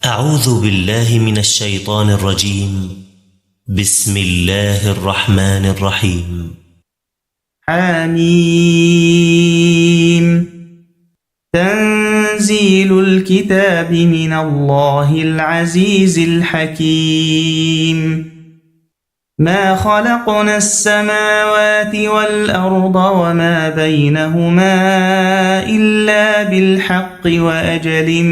أعوذ بالله من الشيطان الرجيم. بسم الله الرحمن الرحيم. حميم. تنزيل الكتاب من الله العزيز الحكيم. ما خلقنا السماوات والأرض وما بينهما إلا بالحق وأجل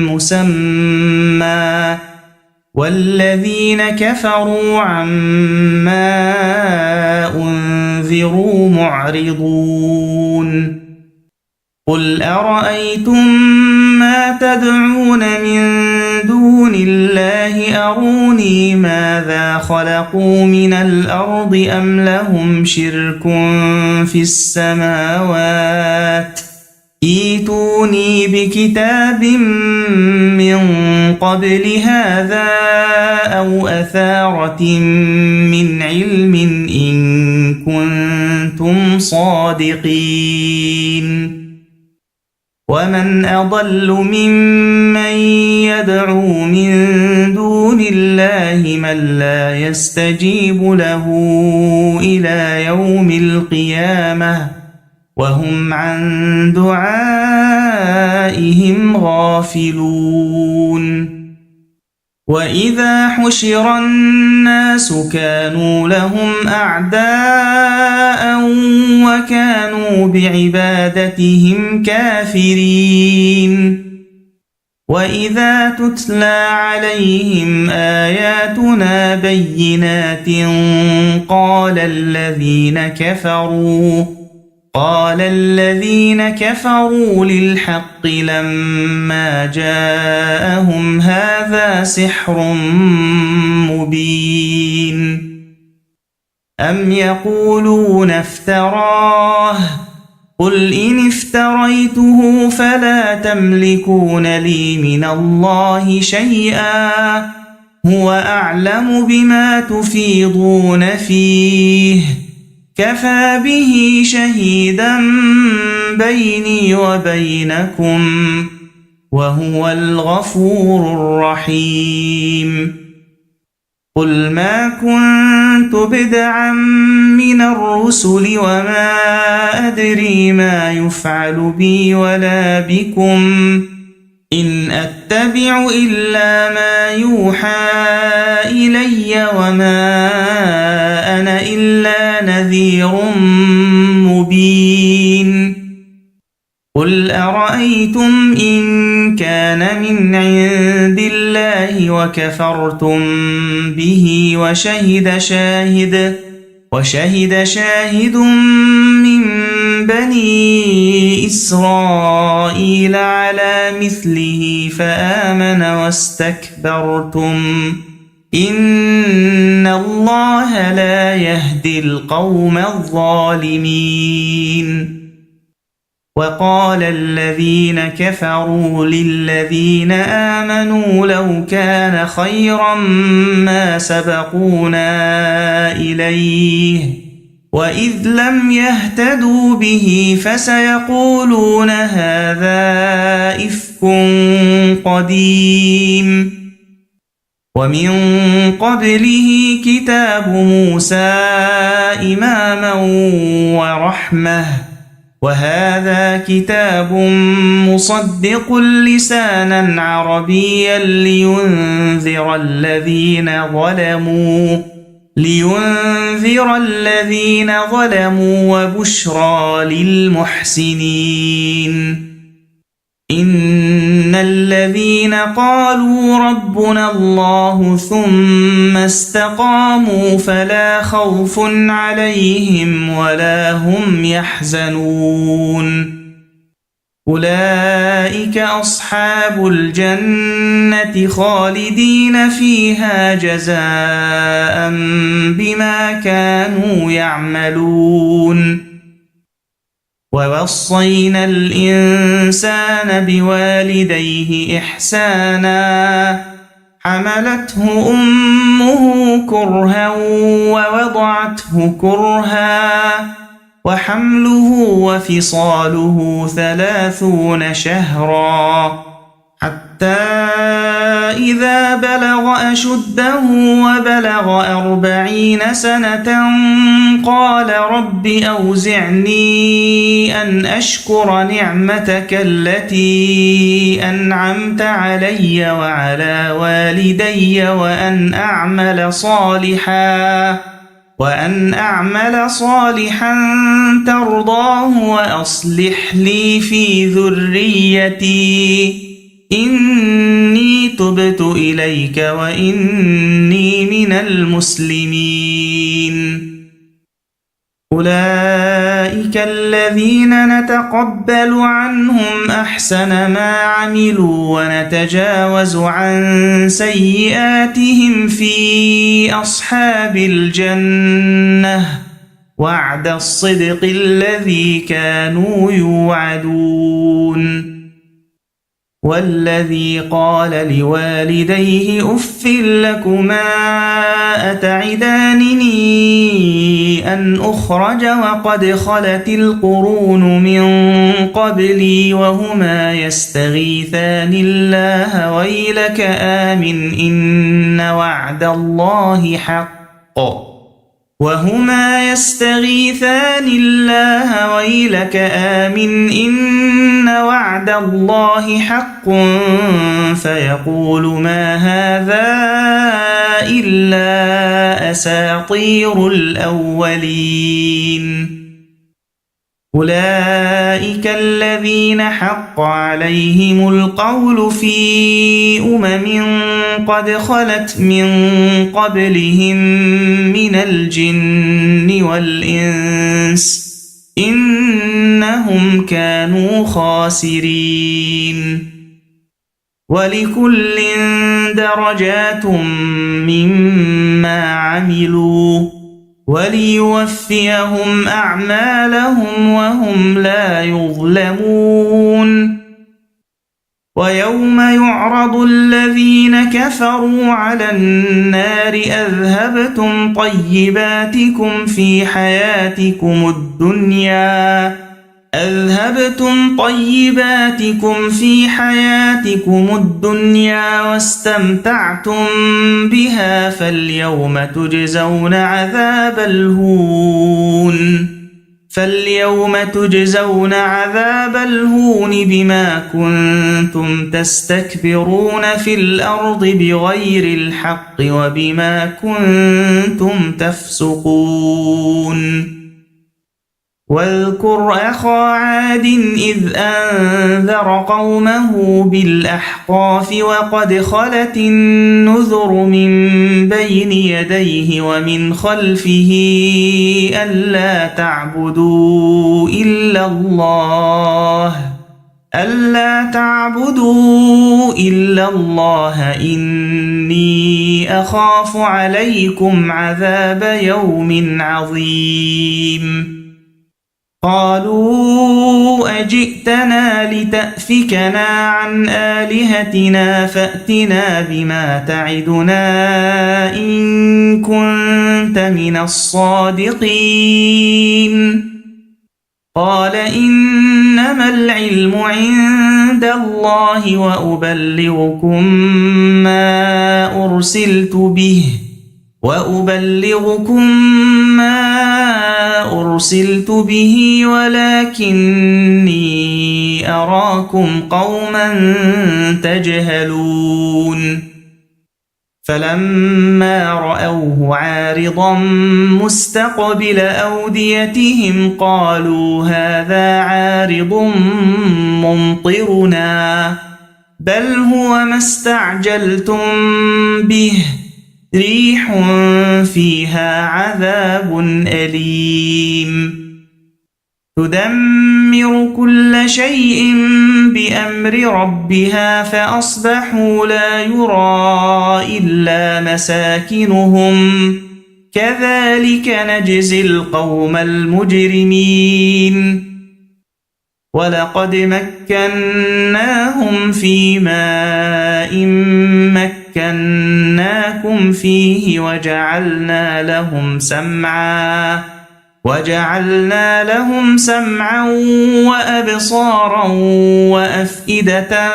مسمى والذين كفروا عما أنذروا معرضون. قل أرأيتم ما تدعون من دون الله أروني ماذا خلقوا من الأرض أم لهم شرك في السماوات ائتوني بكتاب من قبل هذا أو أثارة من علم إن كنتم صادقين. ومن أضل ممن يدعو من دون الله من لا يستجيب له إلى يوم القيامة وهم عن دعائهم غافلون. وإذا حشر الناس كانوا لهم أعداء وكانوا بعبادتهم كافرين. وإذا تتلى عليهم آياتنا بينات قال الذين كفروا للحق لما جاءهم هذا سحر مبين. أم يقولون افتراه قل إن افتريته فلا تملكون لي من الله شيئا هو أعلم بما تفيضون فيه كفى به شهيدا بيني وبينكم وهو الغفور الرحيم. قل ما كنت بدعا من الرسل وما أدري ما يفعل بي ولا بكم إن أتبع إلا ما يوحى إلي وما أنا إلا نذير مبين. قل أرأيتم إن كان من عند الله وكفرتم به وشهد شاهد من بني إسرائيل على مثله فآمن واستكبرتم إن الله لا يهدي القوم الظالمين. وقال الذين كفروا للذين آمنوا لو كان خيرا ما سبقونا إليه وإذ لم يهتدوا به فسيقولون هذا إفك قديم. ومن قبله كتاب موسى إماما ورحمة وهذا كتاب مصدق لسانا عربيا لينذر الذين ظلموا وبشرى للمحسنين. إن الذين قالوا ربنا الله ثم استقاموا فلا خوف عليهم ولا هم يحزنون. أولئك أصحاب الجنة خالدين فيها جزاء بما كانوا يعملون. ووصينا الإنسان بوالديه إحسانا حملته أمه كرها ووضعته كرها وحمله وفصاله 30 شهرا حتى إذا بلغ أشده وبلغ 40 سنة قال رب أوزعني أن أشكر نعمتك التي أنعمت علي وعلى والدي وأن أعمل صالحا ترضاه وأصلح لي في ذريتي إني تبت إليك وإني من المسلمين. أولئك الذين نتقبل عنهم أحسن ما عملوا ونتجاوز عن سيئاتهم في أصحاب الجنة وعد الصدق الذي كانوا يوعدون. والذي قال لوالديه أف لكما أتعدانني أن أخرج وقد خلت القرون من قبلي وهما يستغيثان الله ويلك آمن إن وعد الله حق فيقول ما هذا إلا أساطير الأولين. أولئك الذين حق عليهم القول في قد خلت من قبلهم من الجن والإنس إنهم كانوا خاسرين. ولكل درجات مما عملوا وليوفيهم أعمالهم وهم لا يظلمون. ويوم يعرض الذين كفروا على النار أذهبتم طيباتكم في حياتكم الدنيا واستمتعتم بها فاليوم تجزون عذاب الهون بما كنتم تستكبرون في الأرض بغير الحق وبما كنتم تفسقون. واذكر أخا عاد إذ أنذر قومه بالأحقاف وقد خلت النذر من بين يديه ومن خلفه ألا تعبدوا إلا الله إني أخاف عليكم عذاب يوم عظيم. قالوا أجئتنا لتأفكنا عن آلهتنا فأتنا بما تعدنا إن كنت من الصادقين. قال إنما العلم عند الله وأبلغكم ما أرسلت به ولكني أراكم قوما تجهلون. فلما رأوه عارضا مستقبل أوديتهم قالوا هذا عارض ممطرنا بل هو ما استعجلتم به ريح فيها عذاب أليم تدمر كل شيء بأمر ربها فأصبحوا لا يرى إلا مساكنهم كذلك نجزي القوم المجرمين. ولقد مكناهم في ماء مكناكم فيه وجعلنا لهم سمعا وجعلنا لهم سمعا وأبصارا وأفئدة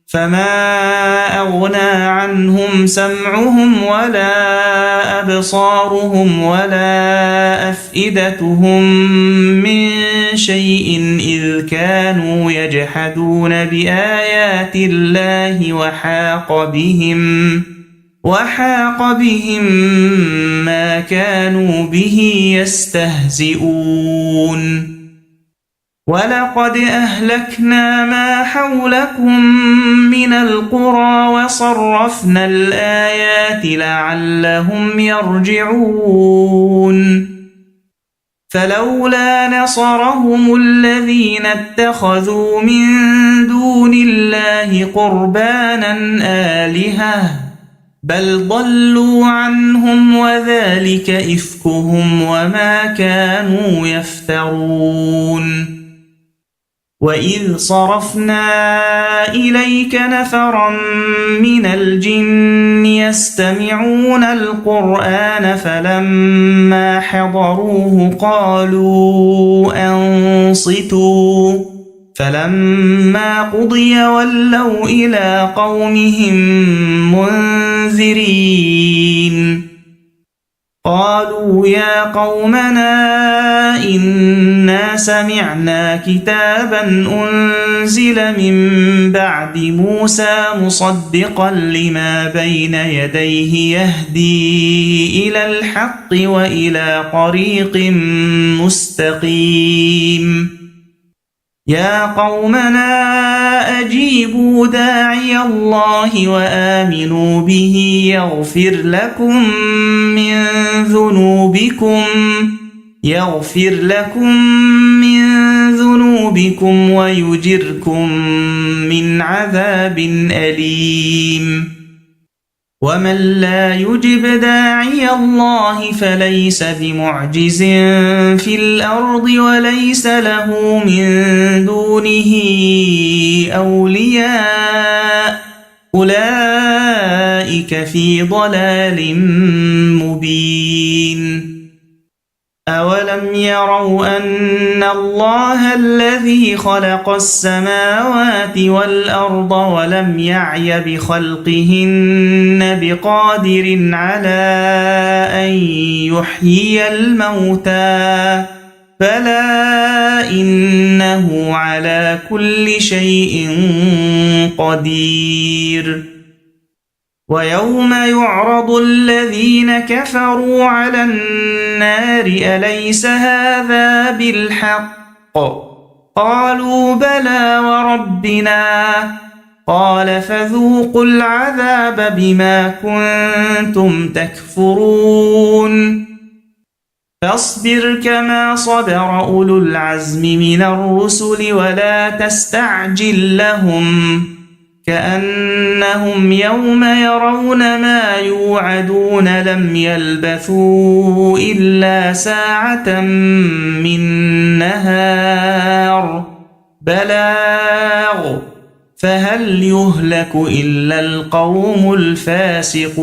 فما أغنى عنهم سمعهم ولا أبصارهم ولا أفئدتهم من شيء إذ كانوا يجحدون بآيات الله وحاق بهم ما كانوا به يستهزئون ولقد أهلكنا ما حولكم من القرى وصرفنا الآيات لعلهم يرجعون فلولا نصرهم الذين اتخذوا من دون الله قربانا آلهة بل ضلوا عنهم وذلك إفكهم وما كانوا يفترون وإذ صرفنا إليك نفرا من الجن يستمعون القرآن فلما حضروه قالوا أنصتوا فلما قضي ولوا إلى قومهم منذرين قالوا يا قومنا إنا سمعنا كتابا أنزل من بعد موسى مصدقا لما بين يديه يهدي إلى الحق وإلى طريق مستقيم يا قومنا أجيبوا داعي الله وآمنوا به يغفر لكم من ذنوبكم ويجركم من عذاب أليم ومن لا يجب داعي الله فليس بمعجز في الأرض وليس له من دونه أولياء أولئك في ضلال مبين أولم يروا أن الله الذي خلق السماوات والأرض ولم يعي بخلقهن بقادر على أن يحيي الموتى بلى إنه على كل شيء قدير ويوم يعرض الذين كفروا على النار أليس هذا بالحق قالوا بلى وربنا قال فذوقوا العذاب بما كنتم تكفرون فاصبر كما صبر أولو العزم من الرسل ولا تستعجل لهم كأنهم يوم يرون ما يوعدون لم يلبثوا إلا ساعة من نهار بلاغ فهل يهلك إلا القوم الفاسقون